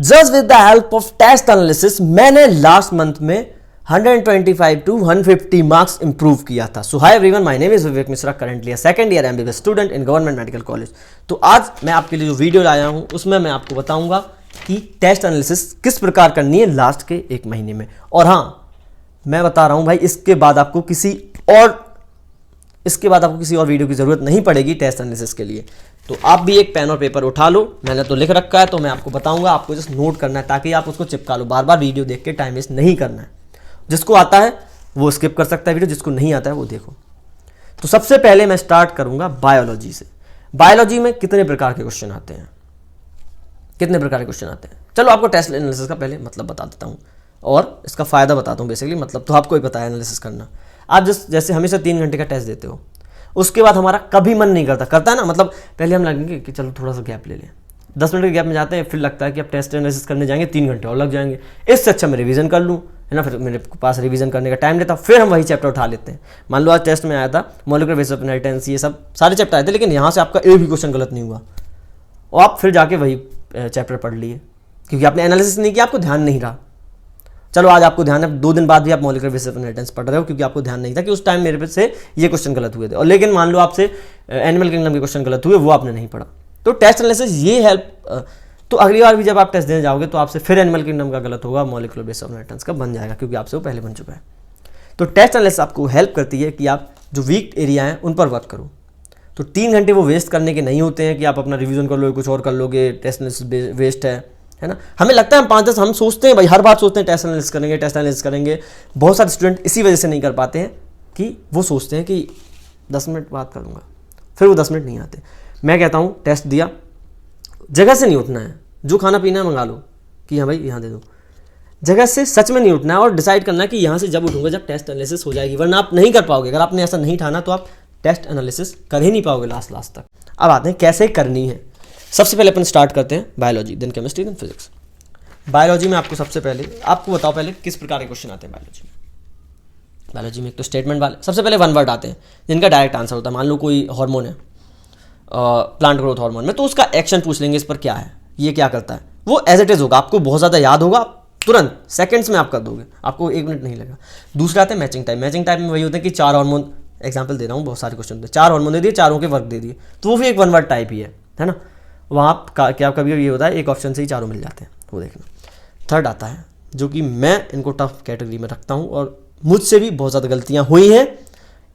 Just with the help of test analysis मैंने last month में 125 to 150 marks improve किया था। So hi everyone, my name is Vivek Mishra, currently second year MBBS student in government medical college. तो आज मैं आपके लिए जो वीडियो लाया हूं उसमें मैं आपको बताऊंगा कि टेस्ट एनालिसिस किस प्रकार करनी है लास्ट के एक महीने में। और हाँ, मैं बता रहा हूं भाई, इसके बाद आपको किसी और वीडियो की जरूरत नहीं पड़ेगी टेस्ट एनालिसिस के लिए। तो आप भी एक पेन और पेपर उठा लो, मैंने तो लिख रखा है, तो मैं आपको बताऊंगा, आपको जस्ट नोट करना है ताकि आप उसको चिपका लो। बार बार वीडियो देख के टाइम वेस्ट नहीं करना है। जिसको आता है वो स्किप कर सकता है वीडियो, जिसको नहीं आता है वो देखो। तो सबसे पहले मैं स्टार्ट करूंगा बायोलॉजी से। बायोलॉजी में कितने प्रकार के क्वेश्चन आते हैं, चलो आपको टेस्ट एनालिसिस का पहले मतलब बता देता हूं और इसका फायदा बताता हूं। बेसिकली मतलब तो आपको ही पता है एनालिसिस करना। आप जैसे हमेशा 3 घंटे का टेस्ट देते हो, उसके बाद हमारा कभी मन नहीं करता है ना। मतलब पहले हम लगेंगे कि चलो थोड़ा सा गैप ले लें, 10 मिनट के गैप में जाते हैं, फिर लगता है कि अब टेस्ट एनालिसिस करने जाएंगे 3 घंटे और लग जाएंगे, इससे अच्छा मैं रिवीजन कर लूँ, है ना। फिर मेरे पास रिवीजन करने का टाइम रहता, फिर हम वही चैप्टर उठा लेते हैं। मान लो आज टेस्ट में आया था मॉलिक्यूलर बेसिस ऑफ इनहेरिटेंस, ये सब सारे चैप्टर आए थे, लेकिन यहाँ से आपका एक भी क्वेश्चन गलत नहीं हुआ और आप फिर जाके वही चैप्टर पढ़ लिए क्योंकि आपने एनालिसिस नहीं किया, आपको ध्यान नहीं रहा। चलो आज आपको ध्यान है, 2 दिन बाद भी आप मॉलिक्यूलर बेसिस ऑफ इनहेरिटेंस पढ़ रहे हो क्योंकि आपको ध्यान नहीं था कि उस टाइम मेरे से ये क्वेश्चन गलत हुए थे। और लेकिन मान लो आपसे एनिमल किंगडम के क्वेश्चन गलत हुए, वो आपने नहीं पढ़ा। तो टेस्ट एनालिसिस ये हेल्प, तो अगली बार भी जब आप टेस्ट देने जाओगे तो आपसे फिर एनिमल किंगडम का गलत होगा, मॉलिक्यूलर बेसिस ऑफ इनहेरिटेंस का बन जाएगा क्योंकि आपसे वो पहले बन चुका है। तो टेस्ट एनालिसिस आपको हेल्प करती है कि आप जो वीक एरिया हैं उन पर वर्क करो। तो 3 घंटे वो वेस्ट करने के नहीं होते हैं कि आप अपना रिवीजन कर लो, कुछ और कर लोगे, टेस्ट एनालिसिस वेस्ट है ना। हमें लगता है हम 5-10 हम सोचते हैं भाई, हर बार सोचते हैं टेस्ट एनालिसिस करेंगे। बहुत सारे स्टूडेंट इसी वजह से नहीं कर पाते हैं कि वो सोचते हैं कि 10 मिनट बात करूँगा, फिर वो 10 मिनट नहीं आते। मैं कहता हूँ टेस्ट दिया, जगह से नहीं उठना है, जो खाना पीना है मंगा लो कि हाँ भाई यहाँ दे दो, जगह से सच में नहीं उठना है और डिसाइड करना है कि यहाँ से जब उठूंगा जब टेस्ट एनालिसिस हो जाएगी, वरना आप नहीं कर पाओगे। अगर आपने ऐसा नहीं ठाना तो आप टेस्ट एनालिसिस कर ही नहीं पाओगे लास्ट तक। अब आते हैं कैसे करनी है। सबसे पहले अपन स्टार्ट करते हैं biology, then chemistry, then physics. Biology में आपको सबसे पहले आपको बताओ पहले किस प्रकार के क्वेश्चन आते हैं बायोलॉजी में। एक तो स्टेटमेंट वाले, सबसे पहले 1 वर्ड आते हैं जिनका डायरेक्ट आंसर होता है। मान लो कोई हार्मोन है प्लांट ग्रोथ हार्मोन में, तो उसका एक्शन पूछ लेंगे, इस पर क्या है, ये क्या करता है, वो एज इट इज होगा, आपको बहुत ज़्यादा याद होगा, तुरंत सेकंड्स में आप कर दोगे, आपको 1 मिनट नहीं लगा। दूसरा आता है मैचिंग टाइप। मैचिंग टाइप में वही होता है कि 4 हार्मोन, एग्जाम्पल दे रहा हूँ, बहुत सारे क्वेश्चन होते हैं, 4 हार्मोन दे दिए, चारों के वर्क दे दिए, तो वो भी एक 1 वर्ड टाइप ही है ना। वहाँ क्या कभी ये होता है एक ऑप्शन से ही चारों मिल जाते हैं, वो देखना। थर्ड आता है जो कि मैं इनको टफ कैटेगरी में रखता हूँ और मुझसे भी बहुत ज़्यादा गलतियाँ हुई हैं,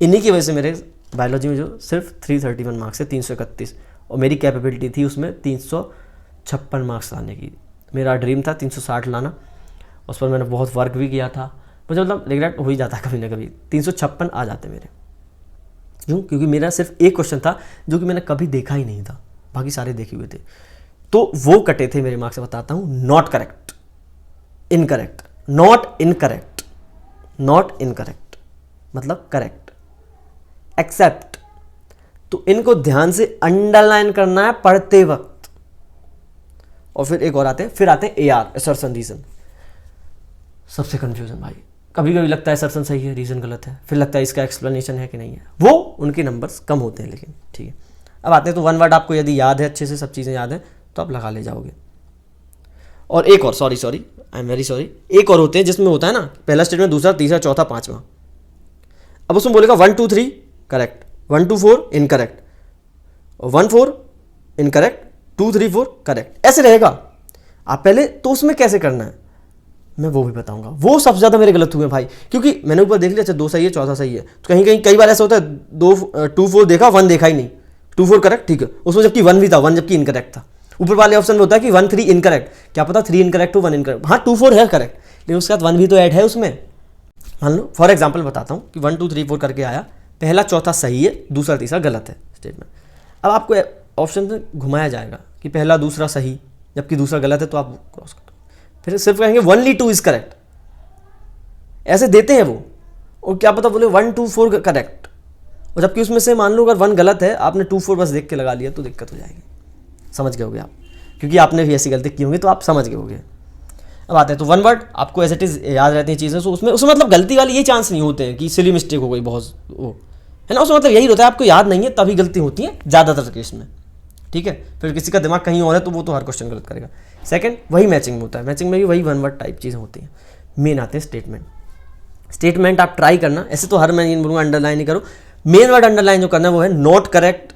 इन्हीं की वजह से मेरे बायोलॉजी में जो सिर्फ 331 मार्क्स है, 331, और मेरी कैपेबिलिटी थी उसमें 356 मार्क्स लाने की। मेरा ड्रीम था 360 लाना, उस पर मैंने बहुत वर्क भी किया था, मुझे मतलब रिग्रेट हो ही जाता कभी ना कभी। 356 आ जाते मेरे, क्यों? क्योंकि मेरा सिर्फ एक क्वेश्चन था जो कि मैंने कभी देखा ही नहीं था, बाकी सारे देखे हुए थे, तो वो कटे थे मेरे मार्क्स से। बताता हूँ, not correct, incorrect, not incorrect मतलब करेक्ट, एक्सेप्ट। तो इनको ध्यान से अंडरलाइन करना है पढ़ते वक्त। और फिर एक और आते हैं AR, असर्शन रीजन। सबसे कंफ्यूजन भाई, कभी कभी लगता है असर्शन सही है, रीजन गलत है, फिर लगता है इसका एक्सप्लेनेशन है कि नहीं है, वो उनके नंबर्स कम होते हैं, लेकिन ठीक है। अब आते हैं तो 1 वर्ड आपको यदि याद है, अच्छे से सब चीज़ें याद है तो आप लगा ले जाओगे। और एक और sorry I am very sorry, एक और होते हैं जिसमें होता है ना पहला स्टेटमेंट, दूसरा, तीसरा, चौथा, 5वां। अब उसमें बोलेगा 1 2 3 करेक्ट, 1 2 4 इनकरेक्ट, 1 4 इनकरेक्ट, 2 3 4 करेक्ट, ऐसे रहेगा। आप पहले तो उसमें कैसे करना है मैं वो भी बताऊंगा। वो सबसे ज़्यादा मेरे गलत हुए भाई, क्योंकि मैंने ऊपर देख लिया, अच्छा 2 सही है, चौथा सही है, तो कई बार ऐसा होता है 2 4 देखा, 1 देखा ही नहीं, 2 4 करेक्ट, ठीक है, उसमें जबकि 1 भी था, 1 जबकि इनकरेक्ट था। ऊपर वाले ऑप्शन में होता है कि 1 3 इनकरेक्ट, क्या पता 3 इनकरेक्ट हो, 1 इनकरेक्ट, हाँ 2 4 है करेक्ट, लेकिन उसके बाद 1 भी तो ऐड है उसमें। मान लो फॉर एग्जाम्पल बताता हूँ कि 1 2 3 4 करके आया, पहला चौथा सही है, दूसरा तीसरा गलत है स्टेटमेंट। अब आपको ऑप्शन से घुमाया जाएगा कि पहला दूसरा सही जबकि दूसरा गलत है, तो आप क्रॉस कर दो, फिर सिर्फ कहेंगे 1 2 इज करेक्ट, ऐसे देते हैं वो। और क्या पता बोले 1 2 4 करेक्ट, और जबकि उसमें से मान लो अगर 1 गलत है, आपने 2 4 बस देख के लगा लिया तो दिक्कत हो जाएगी। समझ गए होगे आप, क्योंकि आपने भी ऐसी गलती की होगी तो आप समझ गए होगे। अब आते हैं तो 1 वर्ड आपको एज इट इज याद रहती हैं चीज़ें, तो उसमें मतलब गलती वाली ये चांस नहीं होते हैं कि सिली मिस्टेक हो गई बहुत, वो है ना, उसमें मतलब यही होता है आपको याद नहीं है तभी गलती होती है ज़्यादातर केस में, ठीक है। फिर किसी का दिमाग कहीं और है तो वो तो हर क्वेश्चन गलत करेगा। सेकंड वही मैचिंग में होता है, मैचिंग में भी वही वन वर्ड टाइप चीज़ें होती हैं। मेन आते हैं स्टेटमेंट। स्टेटमेंट आप ट्राई करना, ऐसे तो हर मैं ये बोलूँगा अंडरलाइन ही करो, मेन वर्ड अंडरलाइन जो करना है वो है नॉट करेक्ट,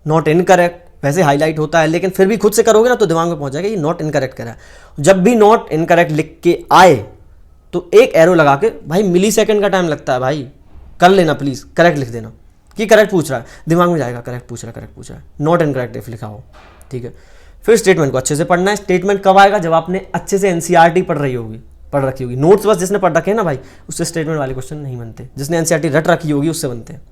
नॉट इनकरेक्ट, वैसे हाईलाइट होता है लेकिन फिर भी खुद से करोगे ना तो दिमाग में पहुंच जाएगा ये नॉट इनकरेक्ट करा है। जब भी नॉट इनकरेक्ट लिख के आए तो एक एरो लगा के, भाई मिली सेकेंड का टाइम लगता है भाई, कर लेना प्लीज़, करेक्ट लिख देना कि करेक्ट पूछ रहा है, दिमाग में जाएगा करेक्ट पूछ रहा है, नॉट इनकरेक्ट इफ लिखा हो, ठीक है। फिर स्टेटमेंट को अच्छे से पढ़ना है। स्टेटमेंट कब आएगा? जब आपने अच्छे से एनसीईआरटी पढ़ रखी होगी। नोट्स बस जिसने पढ़ रखे हैं ना भाई, उससे स्टेटमेंट वाले क्वेश्चन नहीं बनते, जिसने एनसीईआरटी रट रखी होगी उससे बनते हैं।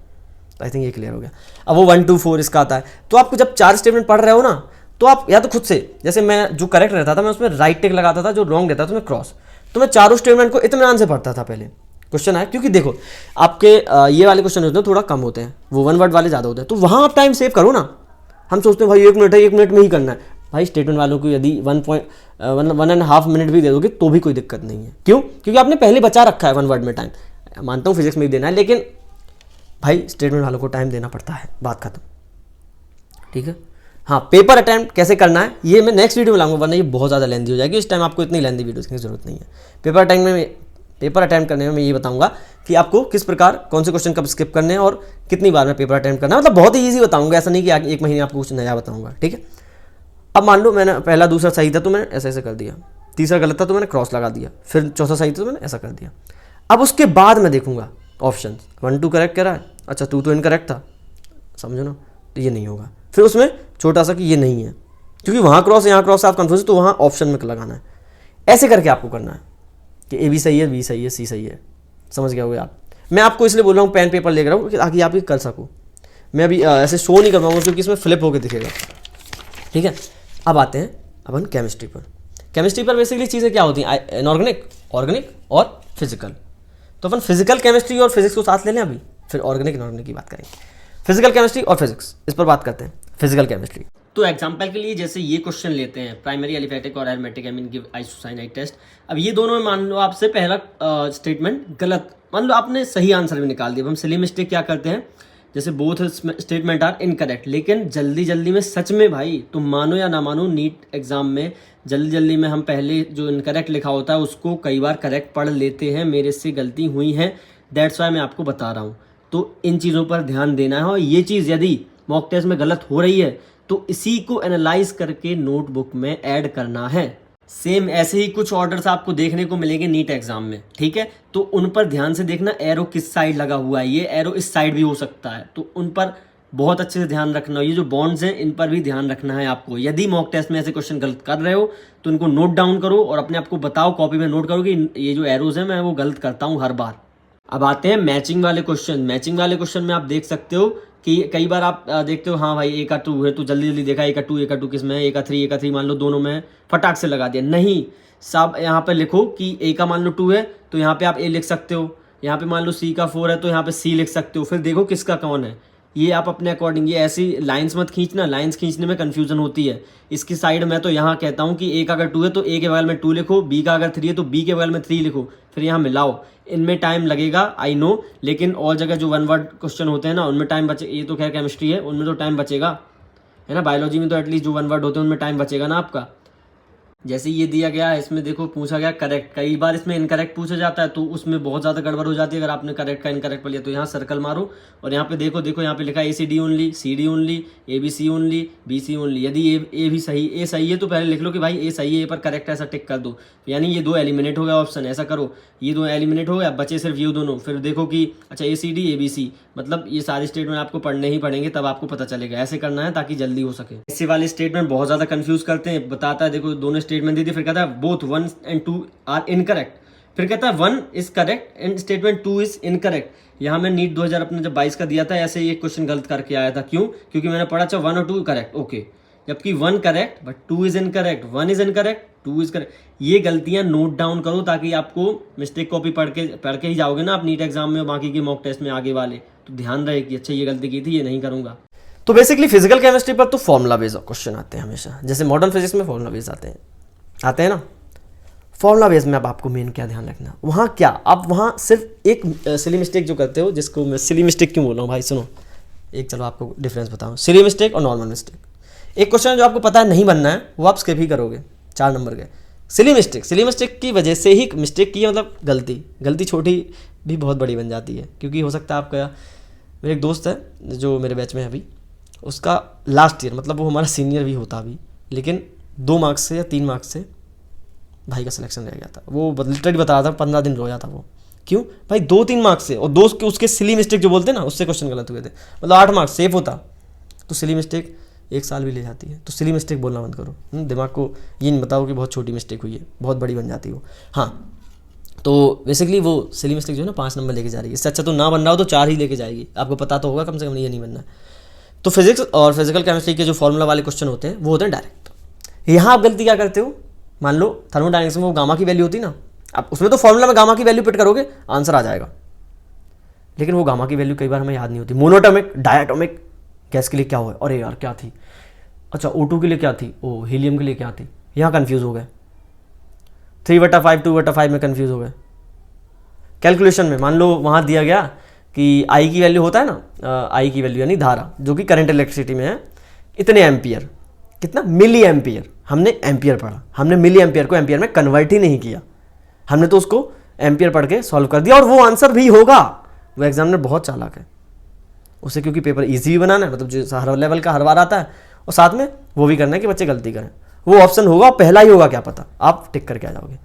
तो आई थिंक ये क्लियर हो गया। अब वो 1 2 4 इसका आता है, तो आपको जब 4 स्टेटमेंट पढ़ रहे हो ना, तो आप या तो खुद से, जैसे मैं जो करेक्ट रहता था मैं उसमें राइट टिक लगाता था, जो रॉन्ग रहता था मैं क्रॉस, तो मैं चारों स्टेटमेंट को इत्मीनान से पढ़ता था पहले क्वेश्चन आए, क्योंकि देखो आपके ये वाले क्वेश्चन होते हैं थोड़ा कम होते हैं, वो वन वर्ड वाले ज़्यादा होते हैं, तो वहाँ आप टाइम सेव करो ना। हम सोचते हैं भाई 1 मिनट है, 1 मिनट में ही करना है, भाई स्टेटमेंट वालों को यदि 1.5 मिनट भी दे दोगे तो भी कोई दिक्कत नहीं है। क्यों? क्योंकि आपने पहले बचा रखा है वन वर्ड में टाइम। मानता हूँ फिजिक्स में भी देना है, लेकिन भाई स्टेटमेंट वालों को टाइम देना पड़ता है, बात खत्म, ठीक है। हाँ, पेपर अटैम्प्ट कैसे करना है ये मैं नेक्स्ट वीडियो में लाऊंगा, वरना ये बहुत ज़्यादा लेंदी हो जाएगी, इस टाइम आपको इतनी लेंदी वीडियोस की जरूरत नहीं है। पेपर अटैम्प्ट करने में मैं ये बताऊंगा कि आपको किस प्रकार कौन से क्वेश्चन कब स्किप करने हैं और कितनी बार में पेपर अटैम्प्ट करना है, मतलब बहुत ही ईजी बताऊंगा, ऐसा नहीं कि आगे 1 महीने आपको कुछ नया बताऊंगा, ठीक है। अब मान लो मैंने पहला दूसरा सही था तो मैंने ऐसे ऐसे कर दिया, तीसरा गलत था तो मैंने क्रॉस लगा दिया, फिर चौथा सही था तो मैंने ऐसा कर दिया। अब उसके बाद मैं देखूंगा ऑप्शन 1 2 करेक्ट करा है, अच्छा 2 तो इनकरेक्ट था, समझो ना, तो ये नहीं होगा। फिर उसमें छोटा सा कि ये नहीं है, क्योंकि वहाँ क्रॉस यहाँ क्रॉस आप कंफ्यूज, तो वहाँ ऑप्शन में लगाना है। ऐसे करके आपको करना है कि ए भी सही है, बी सही है, सी सही है, समझ गए होगे आप। मैं आपको इसलिए बोल रहा हूँ पेन पेपर लेकर आऊँ ताकि आप ये कर सकूँ। मैं अभी ऐसे शो नहीं कर पाऊँगा क्योंकि इसमें फ्लिप होकर दिखेगा, ठीक है। अब आते हैं अपन केमिस्ट्री पर। केमिस्ट्री पर बेसिकली चीज़ें क्या होती हैं? इनऑर्गेनिक, ऑर्गेनिक और फिजिकल। तो अपन फिजिकल केमिस्ट्री और फिजिक्स को साथ ले लें अभी, फिर ऑर्गेनिक इनऑर्गेनिक की बात करेंगे। फिजिकल केमिस्ट्री और फिजिक्स, इस पर बात करते हैं। फिजिकल केमिस्ट्री, तो एग्जांपल के लिए जैसे ये क्वेश्चन लेते हैं, प्राइमरी एलिफैटिक और aromatic amine give isocyanide test. अब ये दोनों में मान लो आपसे पहला स्टेटमेंट गलत, मान लो आपने सही आंसर भी निकाल दिया। अब हम सिली मिस्टेक क्या करते हैं, जैसे बोथ स्टेटमेंट आर इनकरेक्ट, लेकिन जल्दी जल्दी में सच में भाई तुम मानो या ना मानो, नीट एग्जाम में जल्दी जल्दी में हम पहले जो इनकरेक्ट लिखा होता है उसको कई बार करेक्ट पढ़ लेते हैं। मेरे से गलती हुई है, दैट्स वाई मैं आपको बता रहा हूँ। तो इन चीज़ों पर ध्यान देना है, और ये चीज़ यदि मॉक टेस्ट में गलत हो रही है तो इसी को एनालाइज करके नोटबुक में ऐड करना है। सेम ऐसे ही कुछ ऑर्डर्स आपको देखने को मिलेंगे नीट एग्जाम में, ठीक है। तो उन पर ध्यान से देखना, एरो किस साइड लगा हुआ है, ये एरो इस साइड भी हो सकता है, तो उन पर बहुत अच्छे से ध्यान रखना। ये जो बॉन्ड्स हैं इन पर भी ध्यान रखना है आपको। यदि मॉक टेस्ट में ऐसे क्वेश्चन गलत कर रहे हो तो इनको नोट डाउन करो और अपने आप को बताओ, कॉपी में नोट करो कि ये जो एरोज हैं मैं वो गलत करता हूँ हर बार। अब आते हैं मैचिंग वाले क्वेश्चन। मैचिंग वाले क्वेश्चन में आप देख सकते हो कि कई बार आप देखते हो, हाँ भाई ए का 2 है तो जल्दी जल्दी देखा ए का 2 किस में है, ए का 3 मान लो दोनों में फटाक से लगा दिया। नहीं, सब यहाँ पे लिखो कि ए का मान लो 2 है तो यहाँ पे आप ए लिख सकते हो, यहाँ पे मान लो सी का 4 है तो यहाँ पे सी लिख सकते हो, फिर देखो किसका कौन है, ये आप अपने अकॉर्डिंग। ये ऐसी लाइंस मत खींचना, लाइंस खींचने में कंफ्यूजन होती है। इसकी साइड में तो यहाँ कहता हूँ कि ए का अगर 2 है तो ए के बगल में 2 लिखो, बी का अगर 3 है तो बी के बगल में 3 लिखो, फिर यहाँ मिलाओ। इनमें टाइम लगेगा आई नो, लेकिन और जगह जो वन वर्ड क्वेश्चन होते हैं ना उनमें टाइम बचे। ये तो खैर केमिस्ट्री है, उनमें तो टाइम बचेगा, है ना। बायोलॉजी में तो एटलीस्ट जो वन वर्ड होते हैं उनमें टाइम बचेगा ना आपका। जैसे ये दिया गया है, इसमें देखो पूछा गया करेक्ट, कई बार इसमें इनकरेक्ट पूछा जाता है तो उसमें बहुत ज़्यादा गड़बड़ हो जाती है। अगर आपने करेक्ट का इनकरेक्ट पढ़ लिया तो यहाँ सर्कल मारो और यहाँ पे देखो यहाँ पे लिखा है ACD only, CD only, ABC only, BC only. यदि ए भी सही, ए सही है तो पहले लिख लो कि भाई ए सही है, ए पर करेक्ट ऐसा टिक कर दो, यानी ये 2 एलिमिनेट हो गया ऑप्शन। ऐसा करो, ये 2 एलिमिनेट हो गया, बचे सिर्फ ये दोनों। फिर देखो कि अच्छा ACD ABC, मतलब ये सारे स्टेटमेंट आपको पढ़ने ही पड़ेंगे, तब आपको पता चलेगा। ऐसे करना है ताकि जल्दी हो सके। ऐसे वाले स्टेटमेंट बहुत ज़्यादा कंफ्यूज करते हैं। बताता है देखो दोनों स्टेटमेंट दी थी, फिर कहता है both 1 and 2 आर इनकरेक्ट, फिर कहता है 1 is correct and statement 2 is incorrect. यहाँ मैं नीट 2000 अपने जब 22 का दिया था, ऐसे ही एक क्वेश्चन गलत करके आया था। क्यों? क्योंकि मैंने पढ़ा अच्छा 1 और 2 करेक्ट, ओके, जबकि 1 correct but 2 is incorrect, 1 is incorrect 2 is correct. ये गलतियां नोट डाउन करो ताकि आपको मिस्टेक कॉपी पढ़ के ही जाओगे ना आप नीट एग्जाम में और बाकी के मॉक टेस्ट में आगे वाले, तो ध्यान रहे कि अच्छा ये गलती की थी, ये नहीं करूंगा। तो बेसिकली फिजिकल केमिस्ट्री पर तो फॉर्मूला बेस्ड क्वेश्चन आते हैं हमेशा, जैसे मॉडर्न फिजिक्स में फॉर्मूला बेस्ड आते हैं ना। फॉर्मूला बेस में अब आपको मेन क्या ध्यान रखना, वहाँ क्या आप वहाँ सिर्फ एक सिली मिस्टेक जो करते हो, जिसको मैं सिली मिस्टेक क्यों बोल रहा हूँ भाई सुनो एक, चलो आपको डिफरेंस बताऊँ, सिली मिस्टेक और नॉर्मल मिस्टेक। एक क्वेश्चन जो आपको पता है नहीं बनना है वो आप स्किप ही करोगे, 4 नंबर गए। सिली मिस्टेक की वजह से ही मिस्टेक की है, मतलब गलती छोटी भी बहुत बड़ी बन जाती है। क्योंकि हो सकता है आपका, मेरे एक दोस्त है जो मेरे बैच में है अभी, उसका लास्ट ईयर, मतलब वो हमारा सीनियर भी होता अभी, लेकिन 2 मार्क्स से या 3 मार्क्स से भाई का सिलेक्शन रह गया था। वो लिटरली बता रहा था 15 दिन रोया था वो। क्यों भाई? 2-3 मार्क्स से, और दोस्त के उसके सिली मिस्टेक जो बोलते हैं ना, उससे क्वेश्चन गलत हुए थे। मतलब 8 मार्क्स सेफ होता, तो सिली मिस्टेक 1 साल भी ले जाती है। तो सिली मिस्टेक बोलना बंद करो। दिमाग को ये नहीं बताओ कि बहुत छोटी मिस्टेक हुई है, बहुत बड़ी बन जाती है वो। हाँ, तो बेसिकली वो सिली मिस्टेक जो है ना 5 नंबर लेके जा रही है। इससे अच्छा तो ना बन रहा हो तो 4 ही लेके जाएगी। आपको पता तो होगा कम से कम, ये नहीं बनना है। तो फिजिक्स और फिजिकल केमिस्ट्री के जो फॉर्मूला वाले क्वेश्चन होते हैं वो होते हैं डायरेक्ट। यहाँ आप गलती क्या करते हो, मान लो थर्मोडायनेमिक्स में वो गामा की वैल्यू होती ना, आप उसमें तो फॉर्मूला में गामा की वैल्यू पिट करोगे, आंसर आ जाएगा। लेकिन वो गामा की वैल्यू कई बार हमें याद नहीं होती। मोनोटॉमिक, डायटोमिक गैस के लिए क्या हुआ, अरे यार क्या थी, अच्छा O2 के लिए क्या थी, ओ हीलियम के लिए क्या थी, यहाँ कंफ्यूज हो गए। 3/5 2/5 में कंफ्यूज हो गए। कैलकुलेशन में मान लो वहाँ दिया गया कि आई की वैल्यू होता है ना, आई की वैल्यू यानी धारा जो कि करंट इलेक्ट्रिसिटी में है इतने एम्पियर, कितना मिली एम्पियर। हमने एम्पियर पढ़ा, हमने मिली एम्पियर को एम्पियर में कन्वर्ट ही नहीं किया, हमने तो उसको एम्पियर पढ़ के सॉल्व कर दिया, और वो आंसर भी होगा। वो एग्जामिनर बहुत चालाक है, उसे क्योंकि पेपर इजी भी बनाना है, मतलब जो हर लेवल का हर बार आता है, और साथ में वो भी करना है कि बच्चे गलती करें। वो ऑप्शन होगा, पहला ही होगा क्या पता, आप टिक करके आ जाओगे।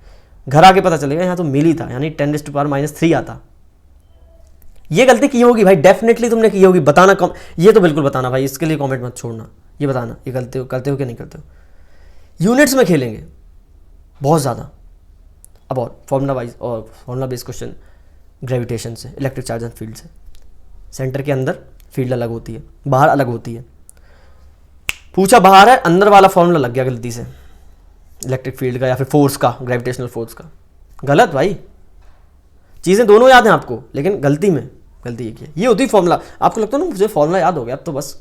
घर आके पता चलेगा यहाँ तो मिली था, यानी 10⁻³ आता। ये गलती की होगी भाई, डेफिनेटली तुमने की होगी। बताना कम, ये तो बिल्कुल बताना भाई, इसके लिए कमेंट मत छोड़ना, ये बताना ये गलती करते हो कि नहीं करते हो। यूनिट्स में खेलेंगे बहुत ज़्यादा। अब और फॉर्मूला वाइज और फॉर्मूला बेस्ड क्वेश्चन, ग्रेविटेशन से, इलेक्ट्रिक चार्ज एंड फील्ड से। सेंटर के अंदर फील्ड अलग होती है, बाहर अलग होती है। पूछा बाहर है, अंदर वाला फॉर्मूला लग गया गलती से, इलेक्ट्रिक फील्ड का या फिर फोर्स का, ग्रेविटेशनल फोर्स का। गलत भाई, चीज़ें दोनों याद हैं आपको, लेकिन गलती ये की है। ये होती फॉर्मूला। आपको लगता है ना मुझे फॉर्मूला याद हो गया, अब तो बस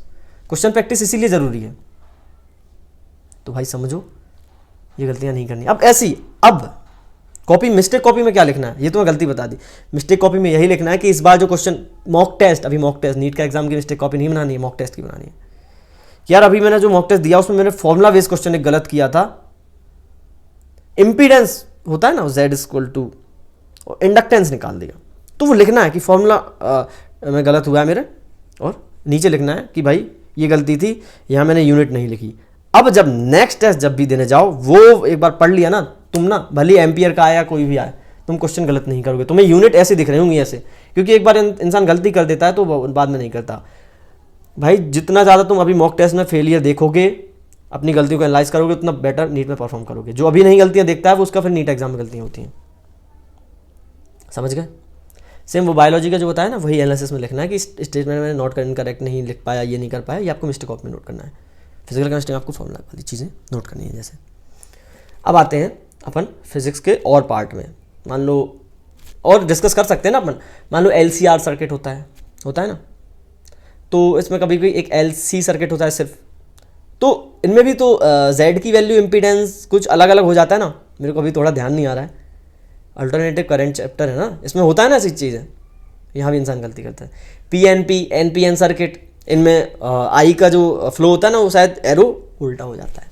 क्वेश्चन प्रैक्टिस इसीलिए ज़रूरी है। तो भाई समझो, ये गलतियाँ नहीं करनी। अब ऐसी, अब कॉपी, मिस्टेक कॉपी में क्या लिखना है, ये तो मैं गलती बता दी। मिस्टेक कॉपी में यही लिखना है कि इस बार जो क्वेश्चन मॉक टेस्ट, अभी मॉक टेस्ट नीट का एग्जाम की मिस्टेक कॉपी नहीं बनानी है, मॉक टेस्ट की बनानी है। यार अभी मैंने जो मॉक टेस्ट दिया उसमें मैंने फॉर्मूला बेस्ड क्वेश्चन एक गलत किया था। इंपीडेंस होता है ना Z = और इंडक्टेंस निकाल दिया। तो वो लिखना है कि फॉर्मूला में गलत हुआ है मेरे, और नीचे लिखना है कि भाई ये गलती थी, यहाँ मैंने यूनिट नहीं लिखी। अब जब नेक्स्ट टेस्ट जब भी देने जाओ, वो एक बार पढ़ लिया ना तुम, ना भले एम्पियर का आया कोई भी आए, तुम क्वेश्चन गलत नहीं करोगे। तुम्हें यूनिट ऐसे दिख रही होंगी ऐसे, क्योंकि एक बार इंसान गलती कर देता है तो बाद में नहीं करता। भाई जितना ज़्यादा तुम अभी मॉक टेस्ट में फेलियर देखोगे, अपनी गलतियों को एनालाइज करोगे, उतना बेटर नीट में परफॉर्म करोगे। जो अभी नहीं गलतियाँ देखता है वो उसका फिर नीट एग्जाम में गलतियाँ होती हैं। समझ गए? सेम वो बायोलॉजी का जो बताया ना, वही एनालिसिस में लिखना है कि स्टेटमेंट में नोट कर इनकरेक्ट नहीं लिख पाया, ये नहीं कर पाया, ये आपको मिस्टेक ऑफ में नोट करना है। फिजिकल केमिस्ट्री में आपको फॉर्मूला वाली चीज़ें नोट करनी है। जैसे अब आते हैं अपन फिजिक्स के और पार्ट में, मान लो और डिस्कस कर सकते हैं ना अपन। मान लो LCR सर्किट होता है ना, तो इसमें कभी भी एक LC सर्किट होता है सिर्फ, तो इनमें भी तो Z की वैल्यू, इम्पीडेंस कुछ अलग अलग हो जाता है ना। मेरे को अभी थोड़ा ध्यान नहीं आ रहा है, अल्टरनेटिव करंट चैप्टर है ना, इसमें होता है ना ऐसी चीज़ें। यहाँ भी इंसान गलती करता है। PNP NPN सर्किट, इनमें आई का जो फ्लो होता है ना, वो शायद एरो उल्टा हो जाता है।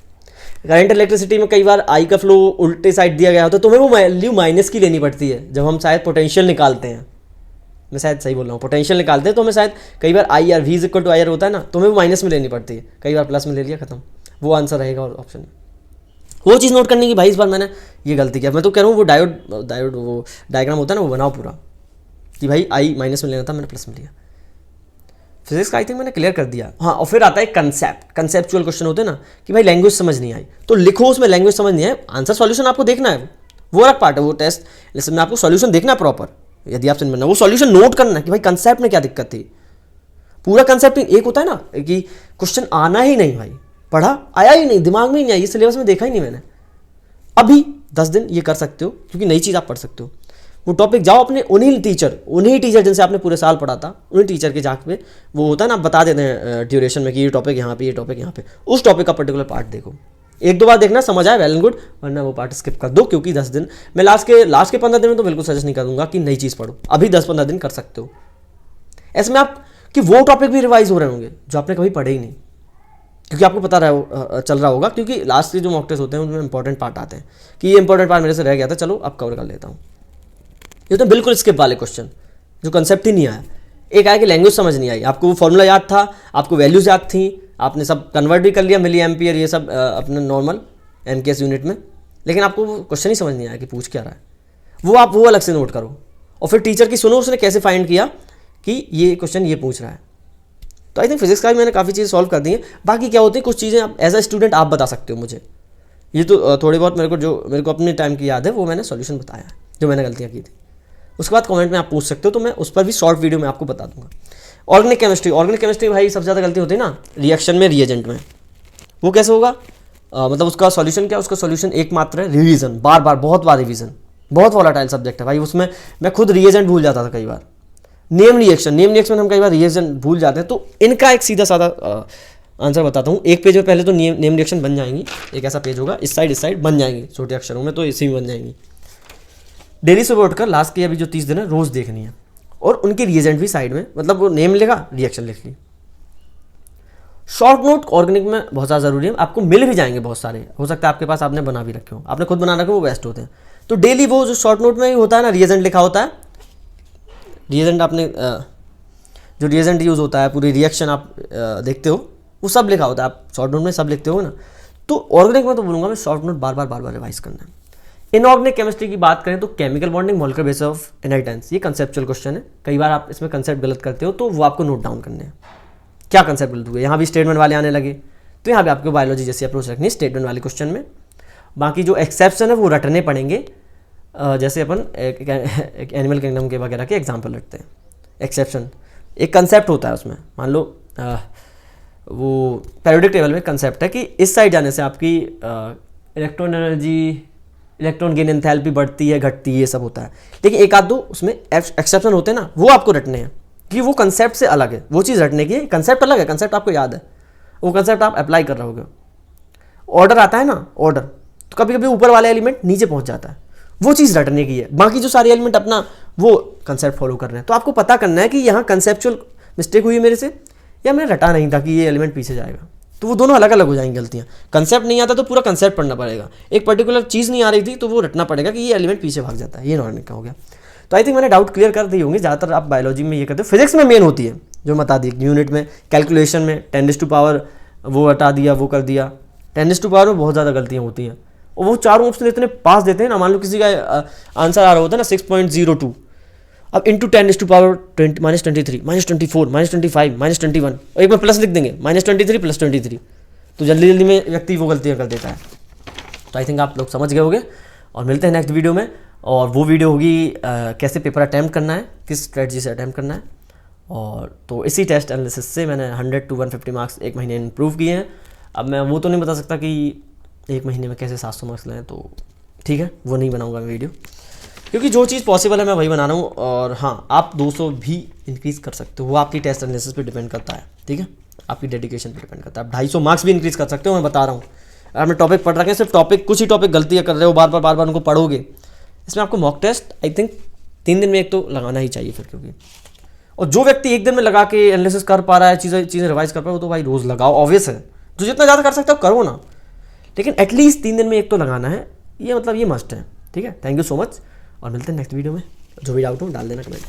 करंट इलेक्ट्रिसिटी में कई बार आई का फ्लो उल्टे साइड दिया गया होता है, तो तुम्हें वो वैल्यू माइनस की लेनी पड़ती है जब हम शायद पोटेंशियल निकालते हैं। मैं शायद सही बोल रहा हूँ, पोटेंशियल निकालते हैं तो हमें शायद कई बार IR V = IR होता है ना, तो हमें वो माइनस में लेनी पड़ती है। कई बार प्लस में ले लिया, खत्म, वो आंसर रहेगा ऑप्शन में। वो चीज़ नोट करने की भाई, इस बार मैंने ये गलती किया। मैं तो कह रहा हूँ वो डायोड वो डायग्राम होता है ना, वो बनाओ पूरा कि भाई आई माइनस में लेना था, मैंने प्लस में लिया। फिजिक्स का आई थिंक मैंने क्लियर कर दिया। हाँ, और फिर आता है कंसेप्चुअल क्वेश्चन होते हैं ना कि भाई लैंग्वेज समझ नहीं आई, तो लिखो उसमें लैंग्वेज समझ नहीं आई, आंसर सॉल्यूशन आपको देखना है, वो अलग पार्ट है। वो टेस्ट लेसन में आपको सॉल्यूशन देखना है प्रॉपर। यदि आप समझ में ना, वो सॉल्यूशन नोट करना है कि भाई कंसेप्ट में क्या दिक्कत थी। पूरा कंसेप्ट एक होता है ना कि क्वेश्चन आना ही नहीं, भाई पढ़ा आया ही नहीं, दिमाग में ही नहीं आई, सिलेबस में देखा ही नहीं मैंने। अभी 10 दिन ये कर सकते हो क्योंकि नई चीज़ आप पढ़ सकते हो। वो टॉपिक जाओ अपने उन्हीं टीचर जिनसे आपने पूरे साल पढ़ा था, उन्हीं टीचर के जाके पे वो होता है ना, आप बता देते हैं ड्यूरेशन में कि ये टॉपिक यहाँ पे, ये टॉपिक यहाँ पे, उस टॉपिक का पर्टिकुलर पार्ट देखो। 1-2 बार देखना, समझ आए वेल एंड गुड, वरना वो पार्ट स्किप कर दो। क्योंकि 10 दिन मैं लास्ट के 15 दिन में तो बिल्कुल सजेस्ट नहीं करूँगा कि नई चीज़ पढ़ो। अभी 10-15 दिन कर सकते हो। ऐसे में आप कि वो टॉपिक भी रिवाइज हो रहे होंगे जो आपने कभी पढ़े ही नहीं। क्योंकि आपको पता चल रहा होगा, क्योंकि लास्ट के जो मॉक टेस्ट होते हैं उनमें इंपॉर्टेंट पार्ट आते हैं कि ये इंपॉर्टेंट पार्ट मेरे से रह गया था, चलो अब कवर कर लेता हूँ। ये तो बिल्कुल स्किप वाले क्वेश्चन जो कंसेप्ट ही नहीं आया। एक आया कि लैंग्वेज समझ नहीं आई, आपको वो फॉर्मूला याद था, आपको वैल्यूज याद थी, आपने सब कन्वर्ट भी कर लिया मिली एम्पियर ये सब अपने नॉर्मल एमकेएस यूनिट में, लेकिन आपको वो क्वेश्चन ही समझ नहीं आया कि पूछ क्या रहा है। वो आप वो अलग से नोट करो और फिर टीचर की सुनो उसने कैसे फाइंड किया कि ये क्वेश्चन ये पूछ रहा है। तो आई थिंक फिजिक्स का भी मैंने काफ़ी चीज़ें सॉल्व कर दी हैं। बाकी क्या होती है, कुछ चीज़ें आप एज अ स्टूडेंट आप बता सकते हो मुझे, ये तो थोड़ी बहुत मेरे को अपने टाइम की याद है, वो मैंने सॉल्यूशन बताया है जो मैंने गलतियाँ की थी। उसके बाद कमेंट में आप पूछ सकते हो, तो मैं उस पर भी शॉर्ट वीडियो में आपको बता दूंगा। ऑर्गेनिक केमिस्ट्री भाई सबसे ज़्यादा गलती होती है ना रिएक्शन में, रिएजेंट में। वो कैसे होगा, मतलब उसका सॉल्यूशन क्या, उसका सॉल्यूशन एकमात्र है रिवीजन, बार बार बहुत बार रिवीजन। बहुत वॉलेटाइल सब्जेक्ट है भाई, उसमें मैं खुद रिएजेंट भूल जाता था कई बार। नेम रिएक्शन में हम कई बार रिएजेंट भूल जाते हैं। तो इनका एक सीधा साधा आंसर बताता हूँ। एक पेज में पहले तो नेम रिएक्शन बन जाएंगी, एक ऐसा पेज होगा, इस साइड बन जाएंगी छोटे अक्षरों में, तो इसी में बन जाएंगी। डेली सुबह उठकर लास्ट के अभी जो 30 दिन है रोज़ देखनी है, और उनके रिएजेंट भी साइड में, मतलब वो नेम लेगा रिएक्शन लिख ली। शॉर्ट नोट ऑर्गेनिक में बहुत ज़्यादा ज़रूरी है, आपको मिल भी जाएंगे बहुत सारे, हो सकता है आपके पास आपने बना भी रखे हो, आपने खुद बना रखे हो, वो बेस्ट होते हैं। तो डेली वो जो शॉर्ट नोट में होता है ना, रिएजेंट लिखा होता है, रिएजेंट आपने जो रिएजेंट यूज़ होता है, पूरी रिएक्शन आप देखते हो, वो सब लिखा होता है, आप शॉर्ट नोट में सब लिखते हो ना। तो ऑर्गेनिक में तो बोलूँगा मैं शॉर्ट नोट बार बार रिवाइज करना है। इनऑर्गेनिक केमिस्ट्री की बात करें तो chemical bonding, molecular basis of inheritance, ये कंसेप्चुअल क्वेश्चन है। कई बार आप इसमें कंसेप्ट गलत करते हो, तो वो आपको नोट डाउन करने हैं, क्या कंसेप्ट गलत हुए। यहाँ भी स्टेटमेंट वाले आने लगे, तो यहाँ भी आपको बायोलॉजी जैसी अप्रोच रखनी है स्टेटमेंट वाले क्वेश्चन में। बाकी जो एक्सेप्शन है वो रटने पड़ेंगे, जैसे अपन एक एनिमल किंगडम के वगैरह के एग्जाम्पल रखते हैं। एक्सेप्शन एक कंसेप्ट होता है, उसमें मान लो वो पीरियोडिक टेबल में कंसेप्ट है कि इस साइड जाने से आपकी electron energy, electron gain enthalpy बढ़ती है घटती है, ये सब होता है। लेकिन एक आध दो उसमें एक्सेप्शन होते हैं ना, वो आपको रटने हैं कि वो कंसेप्ट से अलग है, वो चीज़ रटने की। कंसेप्ट अलग है, कंसेप्ट आपको याद है, वो कंसेप्ट आप अप्लाई कर रहे होगे। ऑर्डर आता है ना, ऑर्डर, तो कभी कभी ऊपर वाला एलिमेंट नीचे पहुंच जाता है, वो चीज़ रटने की है। बाकी जो सारे एलिमेंट अपना वो कंसेप्ट फॉलो कर रहे हैं। तो आपको पता करना है कि यहाँ कंसेप्चुअल मिस्टेक हुई मेरे से, या मैंने रटा नहीं था कि ये एलिमेंट पीछे जाएगा। तो वो दोनों अलग अलग हो जाएंगी गलतियाँ। कंसेप्ट नहीं आता तो पूरा कंसेप्ट पढ़ना पड़ेगा, एक पर्टिकुलर चीज़ नहीं आ रही थी तो वो रटना पड़ेगा कि ये एलिमेंट पीछे भाग जाता है। ये नॉर्मल का हो गया। तो आई थिंक मैंने डाउट क्लियर कर दी होंगे। ज़्यादातर आप बायोलॉजी में ये करते हो, फिजिक्स में मेन होती है जो बता दी यूनिट में, कैलकुलेशन में 10⁻⁴ वो हटा दिया, वो कर दिया। 10⁻⁴ में बहुत ज़्यादा गलतियाँ होती हैं, और वो चारों ऑप्शन इतने पास देते हैं ना। मान लो किसी का आंसर आ रहा होता है ना 6.02, अब इंटू 10⁻20 -23 -24 -25 -21, और एक में प्लस लिख देंगे -23 + 23, तो जल्दी जल्दी में व्यक्ति वो गलतियाँ कर देता है। तो आई थिंक आप लोग समझ गए होंगे, और मिलते हैं नेक्स्ट वीडियो में। और वो वीडियो होगी कैसे पेपर अटैम्प्ट करना है, किस स्ट्रेटजी से अटैम्प्ट करना है। और तो इसी टेस्ट एनालिसिस से मैंने 100 to 150 मार्क्स एक महीने में इम्प्रूव किए हैं। अब मैं वो तो नहीं बता सकता कि एक महीने में कैसे 700 मार्क्स लाएँ, तो ठीक है वो नहीं बनाऊँगा मैं वीडियो, क्योंकि जो चीज़ पॉसिबल है मैं वही बना रहा हूँ। और हाँ, आप 200 भी इंक्रीज़ कर सकते हो, वो आपकी टेस्ट एनालिसिस पे डिपेंड करता है, ठीक है, आपकी डेडिकेशन पे डिपेंड करता है। आप 250 मार्क्स भी इंक्रीज़ कर सकते हो, मैं बता रहा हूँ। अगर आपने टॉपिक पढ़ रखे हैं, सिर्फ टॉपिक कुछ ही टॉपिक गलतियाँ कर रहे हो, बार बार उनको पढ़ोगे, इसमें आपको मॉक टेस्ट आई थिंक 3 दिन में एक तो लगाना ही चाहिए फिर, क्योंकि और जो व्यक्ति 1 दिन में लगा के एनालिसिस कर पा रहा है, चीज़ें रिवाइज कर पा रहा है, वो तो भाई रोज़ लगाओ, ऑब्वियस है। जो जितना ज़्यादा कर सकते हो करो ना, लेकिन एटलीस्ट 3 दिन में एक तो लगाना है, ये मतलब ये मस्ट है, ठीक है। थैंक यू सो मच, और मिलते हैं नेक्स्ट वीडियो में। जो भी डाउट हो डाल देना कमेंट।